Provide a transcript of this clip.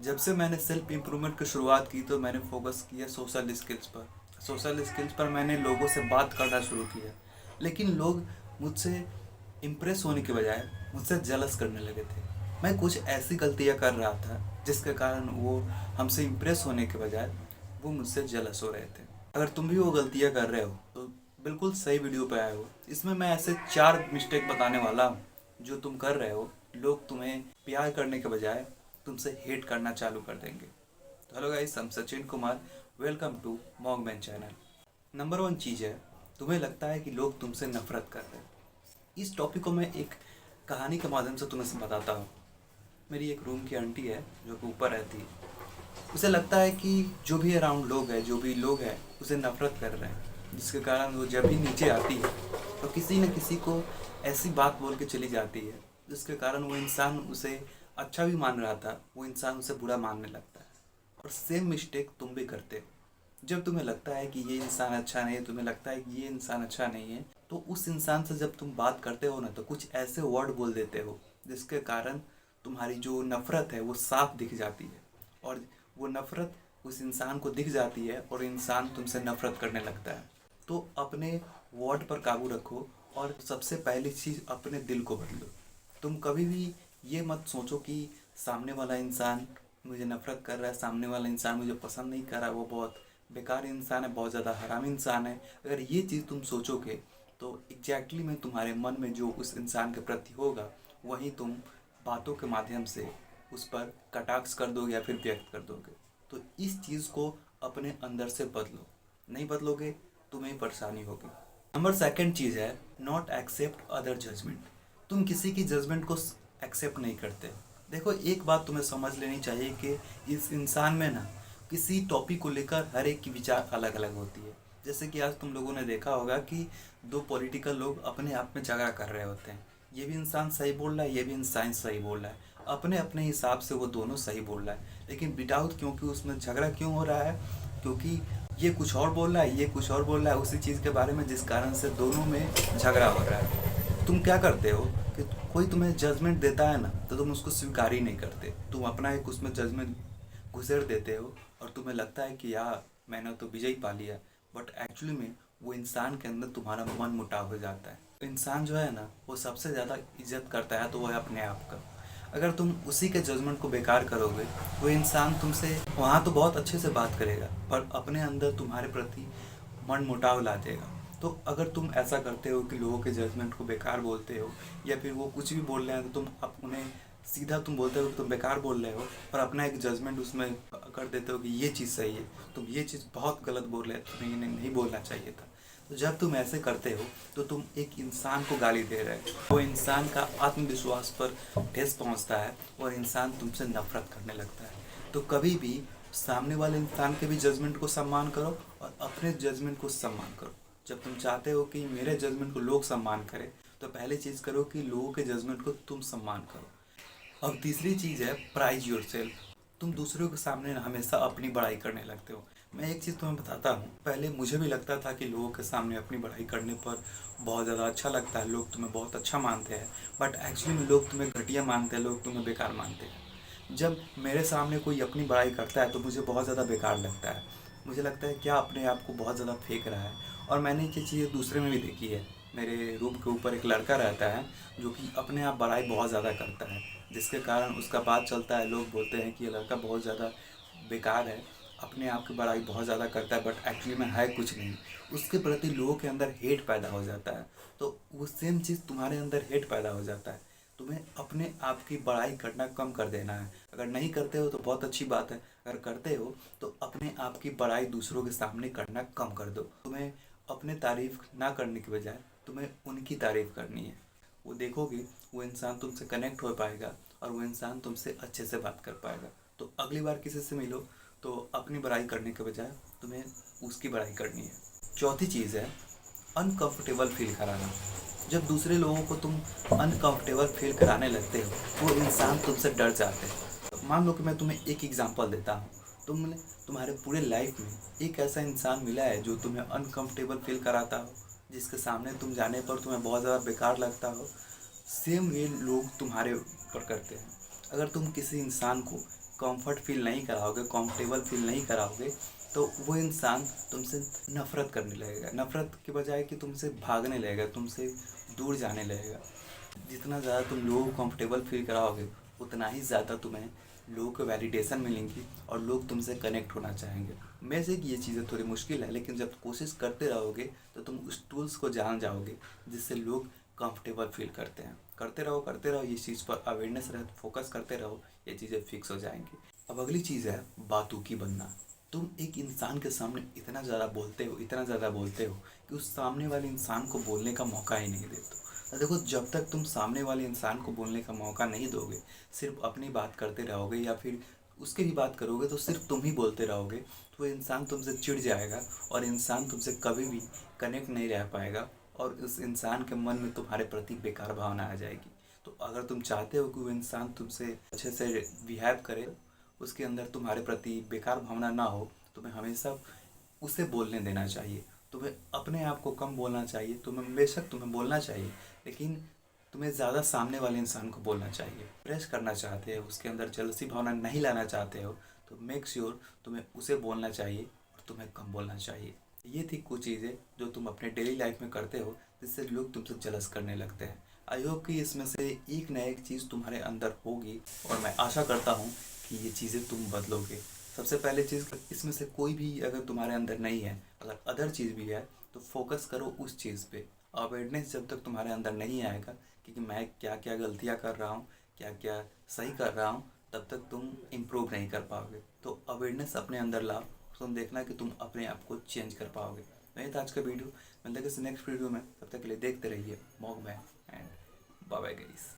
जब से मैंने सेल्फ इम्प्रूवमेंट की शुरुआत की तो मैंने फोकस किया सोशल स्किल्स पर। सोशल स्किल्स पर मैंने लोगों से बात करना शुरू किया, लेकिन लोग मुझसे इम्प्रेस होने के बजाय मुझसे जलस करने लगे थे। मैं कुछ ऐसी गलतियां कर रहा था जिसके कारण वो हमसे इम्प्रेस होने के बजाय वो मुझसे जलस हो रहे थे। अगर तुम भी वो गलतियां कर रहे हो तो बिल्कुल सही वीडियो पे आए हो। इसमें मैं ऐसे 4 मिस्टेक बताने वाला हूँ जो तुम कर रहे हो। लोग तुम्हें प्यार करने के बजाय तुमसे हेट करना चालू कर देंगे। तो हेलो गाइस, हम Sachin Kumar, welcome to Mongman channel. Number 1 चीज़ है, तुम्हें लगता है कि लोग तुमसे नफरत कर रहे हैं। इस टॉपिक को मैं एक कहानी के माध्यम से तुम्हें बताता हूँ। मेरी एक रूम की आंटी है जो कि ऊपर रहती है। उसे लगता है कि जो भी अराउंड लोग हैं, जो भी लोग हैं उसे नफरत कर रहे हैं, जिसके कारण वो जब भी नीचे आती है तो किसी न किसी को ऐसी बात बोल के चली जाती है जिसके कारण वो इंसान उसे अच्छा भी मान रहा था, वो इंसान उसे बुरा मानने लगता है। और सेम मिस्टेक तुम भी करते हो। जब तुम्हें लगता है कि ये इंसान अच्छा नहीं है, तुम्हें लगता है कि ये इंसान अच्छा नहीं है, तो उस इंसान से जब तुम बात करते हो ना तो कुछ ऐसे वर्ड बोल देते हो जिसके कारण तुम्हारी जो नफरत है वो साफ दिख जाती है। और वो नफरत उस इंसान को दिख जाती है और इंसान तुमसे नफरत करने लगता है। तो अपने वर्ड पर काबू रखो और सबसे पहली चीज़ अपने दिल को बदलो। तुम कभी भी ये मत सोचो कि सामने वाला इंसान मुझे नफरत कर रहा है, सामने वाला इंसान मुझे पसंद नहीं कर रहा, वो बहुत बेकार इंसान है, बहुत ज़्यादा हराम इंसान है। अगर ये चीज़ तुम सोचोगे तो एग्जैक्टली में तुम्हारे मन में जो उस इंसान के प्रति होगा वहीं तुम बातों के माध्यम से उस पर कटाक्ष कर दोगे या फिर व्यक्त कर दोगे। तो इस चीज़ को अपने अंदर से बदलो। नहीं बदलोगे तुम्हें परेशानी होगी। नंबर 2 चीज़ है, नॉट एक्सेप्ट अदर जजमेंट। तुम किसी की जजमेंट को एक्सेप्ट नहीं करते। देखो, एक बात तुम्हें समझ लेनी चाहिए कि इस इंसान में ना किसी टॉपिक को लेकर हर एक की विचार अलग अलग होती है। जैसे कि आज तुम लोगों ने देखा होगा कि 2 पॉलिटिकल लोग अपने आप में झगड़ा कर रहे होते हैं। ये भी इंसान सही बोल रहा है, ये भी इंसान सही बोल रहा है। अपने अपने हिसाब से वो दोनों सही बोल रहा है, लेकिन विदाउट क्योंकि उसमें झगड़ा क्यों हो रहा है, क्योंकि ये कुछ और बोल रहा है, ये कुछ और बोल रहा है उसी चीज़ के बारे में, जिस कारण से दोनों में झगड़ा हो रहा है। तुम क्या करते हो कि कोई तुम्हें जजमेंट देता है ना तो तुम उसको स्वीकार ही नहीं करते। तुम अपना एक उसमें जजमेंट घुसेड़ देते हो और तुम्हें लगता है कि यार मैंने तो विजय पा लिया। बट एक्चुअली में वो इंसान के अंदर तुम्हारा मन मुटाव हो जाता है। तो इंसान जो है ना वो सबसे ज़्यादा इज्जत करता है तो वो है अपने आप का। अगर तुम उसी के जजमेंट को बेकार करोगे, वो इंसान तुमसे वहाँ तो बहुत अच्छे से बात करेगा पर अपने अंदर तुम्हारे प्रति मन मुटाव ला देगा। तो अगर तुम ऐसा करते हो कि लोगों के जजमेंट को बेकार बोलते हो या फिर वो कुछ भी बोल रहे हैं तो तुम उन्हें सीधा तुम बोलते हो कि तुम बेकार बोल रहे हो और अपना एक जजमेंट उसमें कर देते हो कि ये चीज़ सही है, तुम ये चीज़ बहुत गलत बोल रहे हो, तुम्हें ये नहीं बोलना चाहिए था। तो जब तुम ऐसे करते हो तो तुम एक इंसान को गाली दे रहे हो। वो इंसान का आत्मविश्वास पर ठेस पहुंचता है और इंसान तुमसे नफरत करने लगता है। तो कभी भी सामने वाले इंसान के भी जजमेंट को सम्मान करो और अपने जजमेंट को सम्मान करो। जब तुम चाहते हो कि मेरे जजमेंट को लोग सम्मान करें तो पहले चीज़ करो कि लोगों के जजमेंट को तुम सम्मान करो। अब तीसरी चीज़ है, प्राइज योर सेल्फ। तुम दूसरों के सामने ना हमेशा अपनी बड़ाई करने लगते हो। मैं एक चीज़ तुम्हें बताता हूँ, पहले मुझे भी लगता था कि लोगों के सामने अपनी बड़ाई करने पर बहुत ज़्यादा अच्छा लगता है, लोग तुम्हें बहुत अच्छा मानते हैं। बट एक्चुअली में लोग तुम्हें घटिया मानते हैं, लोग तुम्हें बेकार मानते हैं। जब मेरे सामने कोई अपनी बड़ाई करता है तो मुझे बहुत ज़्यादा बेकार लगता है। मुझे लगता है क्या अपने आप को बहुत ज़्यादा फेंक रहा है। और मैंने ये चीज़ दूसरे में भी देखी है। मेरे रूम के ऊपर एक लड़का रहता है जो कि अपने आप बड़ाई बहुत ज़्यादा करता है, जिसके कारण उसका बात चलता है, लोग बोलते हैं कि ये लड़का बहुत ज़्यादा बेकार है, अपने आप की बड़ाई बहुत ज़्यादा करता है बट एक्चुअली में है कुछ नहीं। उसके प्रति लोगों के अंदर हेट पैदा हो जाता है। तो वो सेम चीज़ तुम्हारे अंदर हेट पैदा हो जाता है। तुम्हें अपने आप की बड़ाई करना कम कर देना है। अगर नहीं करते हो तो बहुत अच्छी बात है, अगर करते हो तो अपने आप की बड़ाई दूसरों के सामने करना कम कर दो। तुम्हें अपने तारीफ ना करने के बजाय तुम्हें उनकी तारीफ करनी है। वो देखोगे वो इंसान तुमसे कनेक्ट हो पाएगा और वो इंसान तुमसे अच्छे से बात कर पाएगा। तो अगली बार किसी से मिलो तो अपनी बड़ाई करने के बजाय तुम्हें उसकी बड़ाई करनी है। चौथी चीज़ है, अनकंफर्टेबल फील कराना। जब दूसरे लोगों को तुम अनकंफर्टेबल फील कराने लगते हो वो इंसान तुमसे डर जाते हैं। तो मान लो कि मैं तुम्हें एक एग्जांपल देता हूँ। तुमने तुम्हारे पूरे लाइफ में एक ऐसा इंसान मिला है जो तुम्हें अनकंफर्टेबल फील कराता हो, जिसके सामने तुम जाने पर तुम्हें बहुत ज़्यादा बेकार लगता हो। सेम वे लोग तुम्हारे ऊपर करते हैं। अगर तुम किसी इंसान को कंफर्ट फील नहीं कराओगे, कंफर्टेबल फील नहीं कराओगे, तो वो इंसान तुमसे नफ़रत करने लगेगा। नफ़रत के बजाय कि तुमसे भागने लगेगा, तुमसे दूर जाने लगेगा। जितना ज़्यादा तुम लोगों को कंफर्टेबल फील कराओगे, उतना ही ज़्यादा तुम्हें लोगों को वैलिडेशन मिलेंगी और लोग तुमसे कनेक्ट होना चाहेंगे। मैं से कि ये चीज़ें थोड़ी मुश्किल है, लेकिन जब कोशिश करते रहोगे तो तुम उस टूल्स को जान जाओगे जिससे लोग कंफर्टेबल फील करते हैं। करते रहो, इस चीज़ पर अवेयरनेस रहे, फोकस करते रहो, ये चीज़ें फिक्स हो जाएंगी। अब अगली चीज़ है बातूकी बनना। तुम एक इंसान के सामने इतना ज़्यादा बोलते हो, इतना ज़्यादा बोलते हो कि उस सामने वाले इंसान को बोलने का मौका ही नहीं देते हो। तो देखो, जब तक तुम सामने वाले इंसान को बोलने का मौका नहीं दोगे, सिर्फ अपनी बात करते रहोगे या फिर उसकी भी बात करोगे तो सिर्फ तुम ही बोलते रहोगे, तो वो इंसान तुमसे चिढ़ जाएगा और इंसान तुमसे कभी भी कनेक्ट नहीं रह पाएगा और उस इंसान के मन में तुम्हारे प्रति बेकार भावना आ जाएगी। तो अगर तुम चाहते हो कि वो इंसान तुमसे अच्छे से बिहेव करे, उसके अंदर तुम्हारे प्रति बेकार भावना ना हो, तुम्हें हमेशा उसे बोलने देना चाहिए। तुम्हें अपने आप को कम बोलना चाहिए, बेशक तुम्हें बोलना चाहिए, लेकिन तुम्हें ज़्यादा सामने वाले इंसान को बोलना चाहिए। प्रेस करना चाहते हो, उसके अंदर जेलसी भावना नहीं लाना चाहते हो, तो मेक श्योर तुम्हें उसे बोलना चाहिए और तुम्हें कम बोलना चाहिए। ये थी कुछ चीज़ें जो तुम अपने डेली लाइफ में करते हो जिससे लोग तुमसे जलस करने लगते हैं। आई होप कि इसमें से एक ना एक चीज़ तुम्हारे अंदर होगी और मैं आशा करता हूँ कि ये चीज़ें तुम बदलोगे। सबसे पहले चीज़, इसमें से कोई भी अगर तुम्हारे अंदर नहीं है, अगर अदर चीज़ भी है, तो फोकस करो उस चीज़ पे। अवेयरनेस जब तक तुम्हारे अंदर नहीं आएगा कि मैं क्या क्या गलतियाँ कर रहा हूँ, क्या क्या सही कर रहा हूँ, तब तक तुम इम्प्रूव नहीं कर पाओगे। तो अवेयरनेस अपने अंदर लाओ, तुम देखना कि तुम अपने आप को चेंज कर पाओगे। नहीं था आज का वीडियो, मिलते हैं किसी नेक्स्ट वीडियो में। तब तक के लिए देखते रहिए मॉग मैन एंड बाय बाय गाइस।